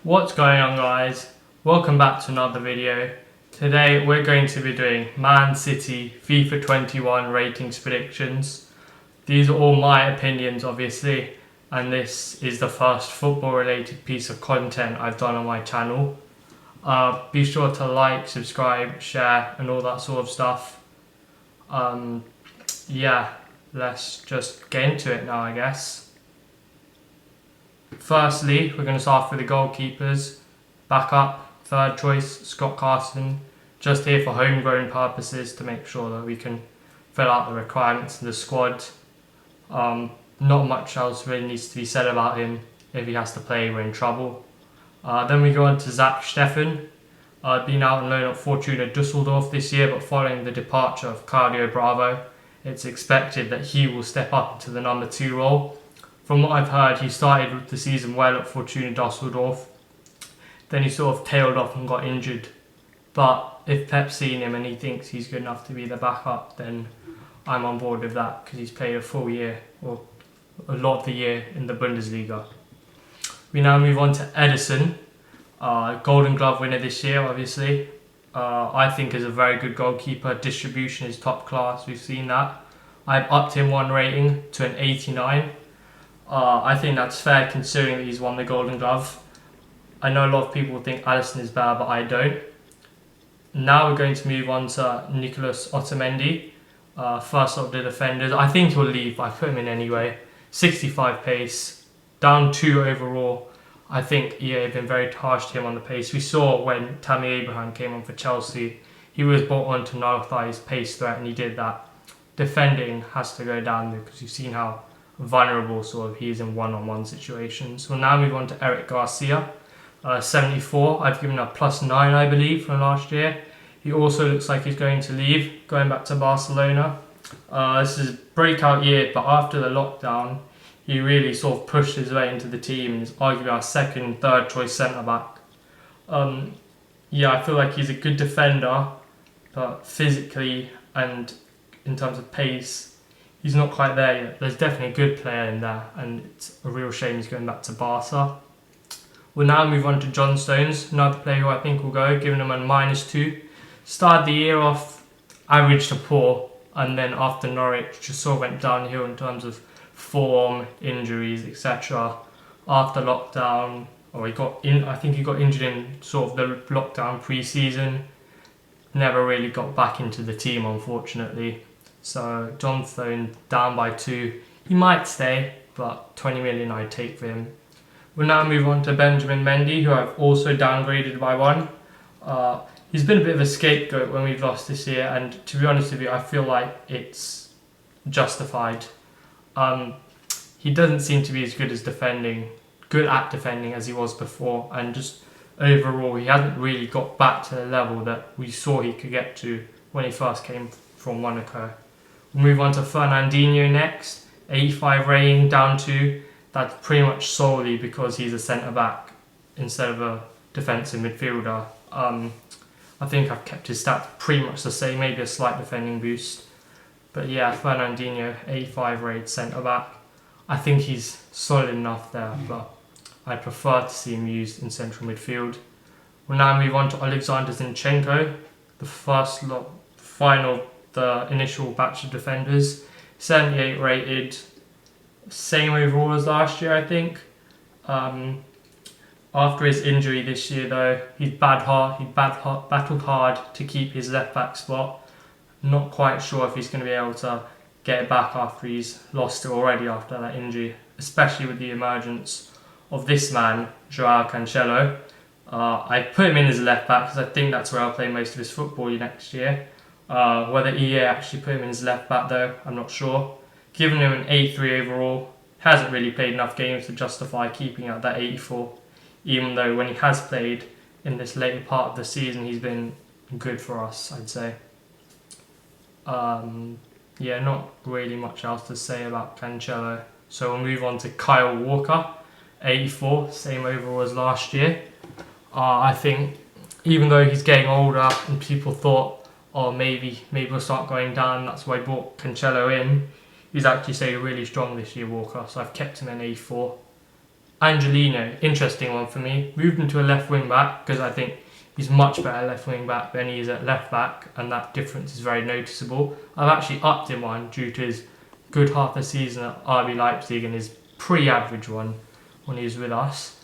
What's going on, guys? Welcome back to another video. Today we're going to be doing Man City FIFA 21 ratings predictions. These are all my opinions, obviously, and this is the first football related piece of content I've done on my channel. Be sure to like, subscribe, share and all that sort of stuff. Yeah, let's just get into it now, I guess. Firstly, we're going to start with the goalkeepers. Backup, third choice, Scott Carson. Just here for homegrown purposes to make sure that we can fill out the requirements of the squad. Not much else really needs to be said about him. If he has to play, we're in trouble. Then we go on to Zach Steffen. Been out on loan at Fortuna Dusseldorf this year, but following the departure of Claudio Bravo, it's expected that he will step up into the number 2 role. From what I've heard, he started the season well at Fortuna Dusseldorf. Then he sort of tailed off and got injured. But if Pep's seen him and he thinks he's good enough to be the backup, then I'm on board with that because he's played a full year, or a lot of the year, in the Bundesliga. We now move on to Ederson, Golden Glove winner this year, obviously. I think is a very good goalkeeper. Distribution is top class, we've seen that. I've upped him one rating to an 89. I think that's fair considering that he's won the Golden Glove. I know a lot of people think Alisson is bad, but I don't. Now we're going to move on to Nicolas Otamendi. First of the defenders. I think he'll leave. I put him in anyway. 65 pace, down 2 overall. I think EA have been very harsh to him on the pace. We saw when Tammy Abraham came on for Chelsea, he was brought on to nullify his pace threat, and he did that. Defending has to go down because you've seen how vulnerable sort of he is in one-on-one situations. We'll now move on to Eric Garcia. 74. I've given a +9, I believe, from last year. He also looks like he's going to leave, going back to Barcelona. This is a breakout year, but after the lockdown, he really sort of pushed his way into the team and is arguably our second, third choice centre-back. Yeah, I feel like he's a good defender, but physically and in terms of pace, he's not quite there yet. There's definitely a good player in there, and it's a real shame he's going back to Barca. We'll now move on to John Stones, another player who I think will go, giving him a -2. Started the year off average to poor, and then after Norwich just sort of went downhill in terms of form, injuries, etc. After lockdown, I think he got injured in sort of the lockdown pre-season. Never really got back into the team, unfortunately. So John Stones down by 2. He might stay, but 20 million I'd take for him. We'll now move on to Benjamin Mendy, who I've also downgraded by 1. He's been a bit of a scapegoat when we've lost this year, and to be honest with you, I feel like it's justified. He doesn't seem to be as good at defending as he was before, and just overall he hasn't really got back to the level that we saw he could get to when he first came from Monaco. We'll move on to Fernandinho next. 85 rating, down 2. That's pretty much solely because he's a centre-back instead of a defensive midfielder. I think I've kept his stats pretty much the same, maybe a slight defending boost. But yeah, Fernandinho, 85 rated centre-back. I think he's solid enough there, but I prefer to see him used in central midfield. We'll now move on to Alexander Zinchenko, the initial batch of defenders. 78 rated, same overall as last year, I think. After his injury this year, though, he battled hard to keep his left back spot. Not quite sure if he's going to be able to get it back after he's lost it already after that injury, especially with the emergence of this man, Joao Cancelo. I put him in as a left back because I think that's where I'll play most of his football next year. Whether EA actually put him in as left back, though, I'm not sure. Given him an 83 overall, hasn't really played enough games to justify keeping at that 84, even though when he has played in this later part of the season, he's been good for us, I'd say. Yeah, not really much else to say about Cancelo. So we'll move on to Kyle Walker, 84, same overall as last year. I think even though he's getting older and people thought, oh, maybe we'll start going down, that's why I brought Cancelo in. He's actually stayed really strong this year, Walker, so I've kept him in 84. Angelino, interesting one for me. Moved him to a left wing back because I think he's much better left wing back than he is at left back, and that difference is very noticeable. I've actually upped him one due to his good half a season at RB Leipzig and his pretty average one when he was with us.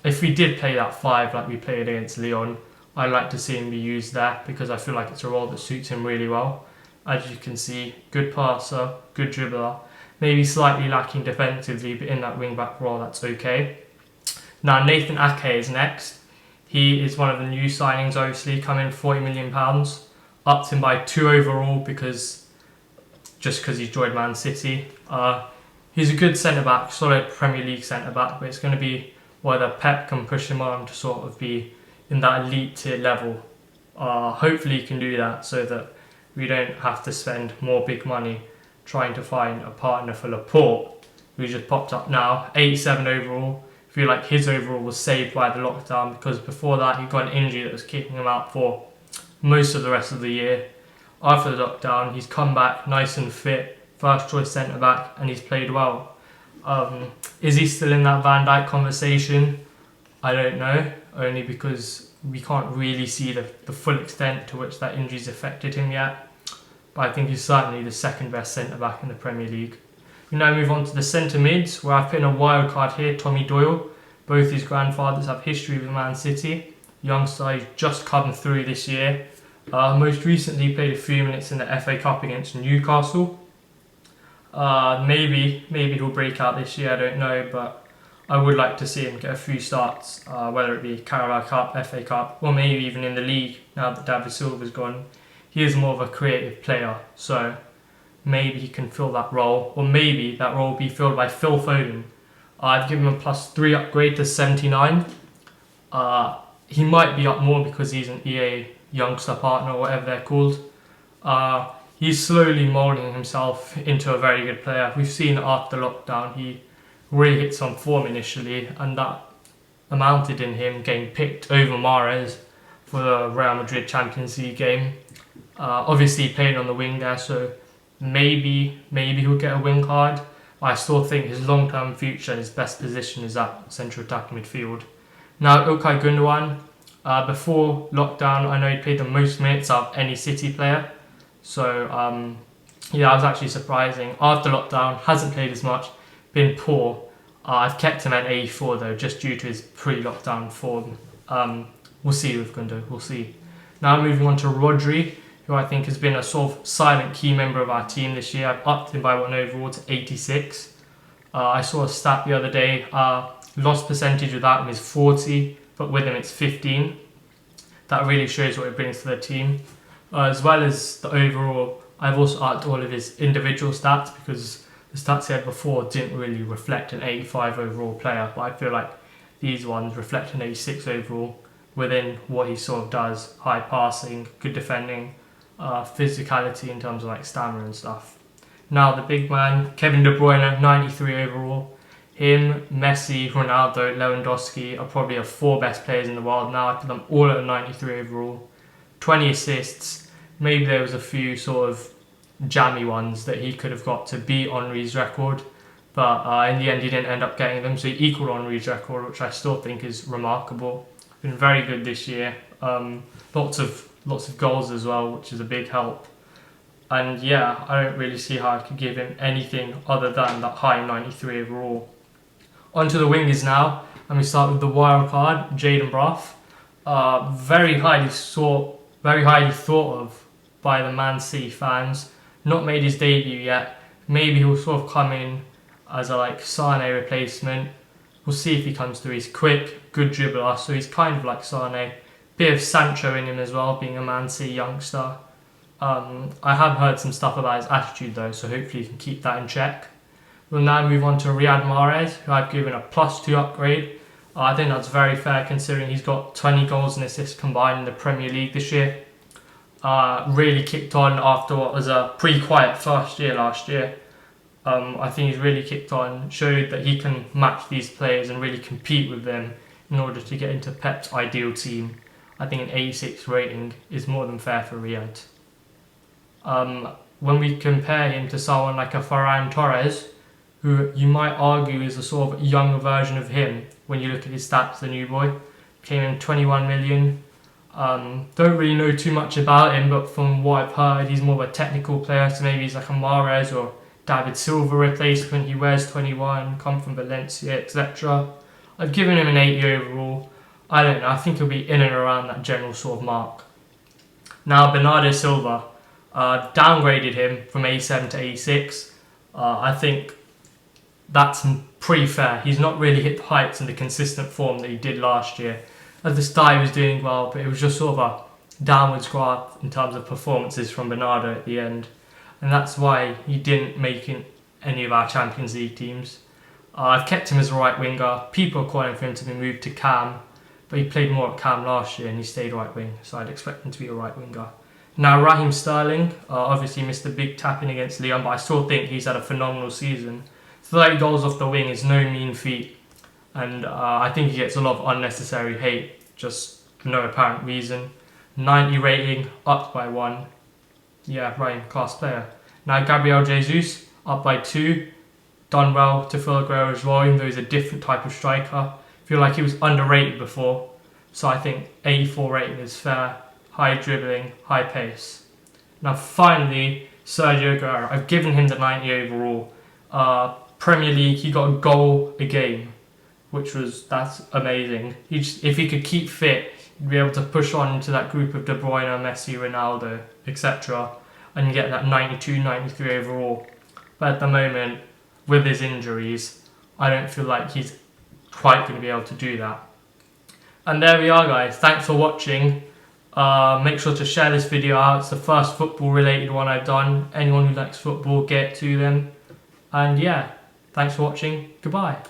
If we did play that 5 like we played against Lyon, I'd like to see him be used there because I feel like it's a role that suits him really well. As you can see, good passer, good dribbler, maybe slightly lacking defensively, but in that wing-back role, that's okay. Now, Nathan Ake is next. He is one of the new signings, obviously, coming £40 million. Upped him by 2 overall because he's joined Man City. He's a good centre-back, solid Premier League centre-back, but it's going to be whether Pep can push him on to sort of be in that elite tier level. Hopefully he can do that so that we don't have to spend more big money trying to find a partner for Laporte, who just popped up now, 87 overall. I feel like his overall was saved by the lockdown because before that he got an injury that was keeping him out for most of the rest of the year. After the lockdown, he's come back nice and fit, first choice centre back, and he's played well. Is he still in that Van Dijk conversation? I don't know, only because we can't really see the full extent to which that injury's affected him yet. But I think he's certainly the second best centre-back in the Premier League. We now move on to the centre mids, where I've put in a wild card here, Tommy Doyle. Both his grandfathers have history with Man City. Youngster, he's just come through this year. Most recently played a few minutes in the FA Cup against Newcastle. Maybe he'll break out this year, I don't know, but I would like to see him get a few starts, whether it be Carabao Cup, FA Cup, or maybe even in the league now that David Silva's gone. He is more of a creative player, so maybe he can fill that role, or maybe that role will be filled by Phil Foden. I've given him a +3 upgrade to 79. He might be up more because he's an EA youngster partner or whatever they're called. He's slowly moulding himself into a very good player. We've seen after lockdown he really hit some form initially, and that amounted in him getting picked over Mahrez for the Real Madrid Champions League game. Obviously he played on the wing there, so maybe he'll get a wing card. I still think his long-term future, his best position is at central attacking midfield. Now Ilkay Gundogan, before lockdown I know he played the most minutes of any City player, so that was actually surprising. After lockdown, hasn't played as much, been poor. I've kept him at 84 though, just due to his pre-lockdown form. We'll see with Gundo, we'll see. Now moving on to Rodri, who I think has been a sort of silent key member of our team this year. I've upped him by 1 overall to 86. I saw a stat the other day, loss percentage without him is 40, but with him it's 15. That really shows what he brings to the team. As well as the overall, I've also upped all of his individual stats because the stats he had before didn't really reflect an 85 overall player, but I feel like these ones reflect an 86 overall within what he sort of does: high passing, good defending, physicality in terms of like stamina and stuff. Now the big man, Kevin De Bruyne, 93 overall. Him, Messi, Ronaldo, Lewandowski are probably the 4 best players in the world now. I put them all at a 93 overall. 20 assists. Maybe there was a few sort of jammy ones that he could have got to beat Henry's record, but in the end he didn't end up getting them, so he equalled Henry's record, which I still think is remarkable. Been very good this year. Lots of goals as well, which is a big help. And yeah, I don't really see how I could give him anything other than that high 93 overall. Onto the wingers now, and we start with the wild card, Jayden Brough. Very highly thought of by the Man City fans. Not made his debut yet. Maybe he'll sort of come in as a Sane replacement. We'll see if he comes through. He's quick, good dribbler, so he's kind of like Sane. Bit of Sancho in him as well, being a Man City youngster. I have heard some stuff about his attitude though, so hopefully he can keep that in check. We'll now move on to Riyad Mahrez, who I've given a +2 upgrade. I think that's very fair considering he's got 20 goals and assists combined in the Premier League this year. Really kicked on after what was a pretty quiet first year last year. I think he's really kicked on, showed that he can match these players and really compete with them in order to get into Pep's ideal team. I think an 86 rating is more than fair for Riyad. When we compare him to someone like a Ferran Torres, who you might argue is a sort of younger version of him when you look at his stats, the new boy. Came in 21 million. Don't really know too much about him, but from what I've heard, he's more of a technical player, so maybe he's like a Mahrez or David Silva replacement. He wears 21, come from Valencia, etc. I've given him an 80 overall. I don't know, I think he'll be in and around that general sort of mark. Now, Bernardo Silva, downgraded him from 87 to 86. I think that's pretty fair. He's not really hit the heights and the consistent form that he did last year. At the start he was doing well, but it was just sort of a downwards graph in terms of performances from Bernardo at the end. And that's why he didn't make any of our Champions League teams. I've kept him as a right winger. People are calling for him to be moved to Cam, but he played more at Cam last year and he stayed right wing, so I'd expect him to be a right winger. Now, Raheem Sterling obviously missed a big tap-in against Lyon, but I still think he's had a phenomenal season. 30 goals off the wing is no mean feat, and I think he gets a lot of unnecessary hate, just for no apparent reason. 90 rating, up by 1. Yeah, Raheem, class player. Now, Gabriel Jesus, up by 2. Done well to Phil Aguero as well, even though he's a different type of striker. I feel like he was underrated before, so I think 84 rating is fair. High dribbling, high pace. Now finally, Sergio Aguero. I've given him the 90 overall. Premier League, he got a goal a game, that's amazing. If he could keep fit, he'd be able to push on into that group of De Bruyne, Messi, Ronaldo, etc. and get that 92, 93 overall. But at the moment, with his injuries, I don't feel like he's quite going to be able to do that. And there we are, guys. Thanks for watching. Make sure to share this video out. It's the first football related one I've done. Anyone who likes football, get to them. And yeah, thanks for watching. Goodbye.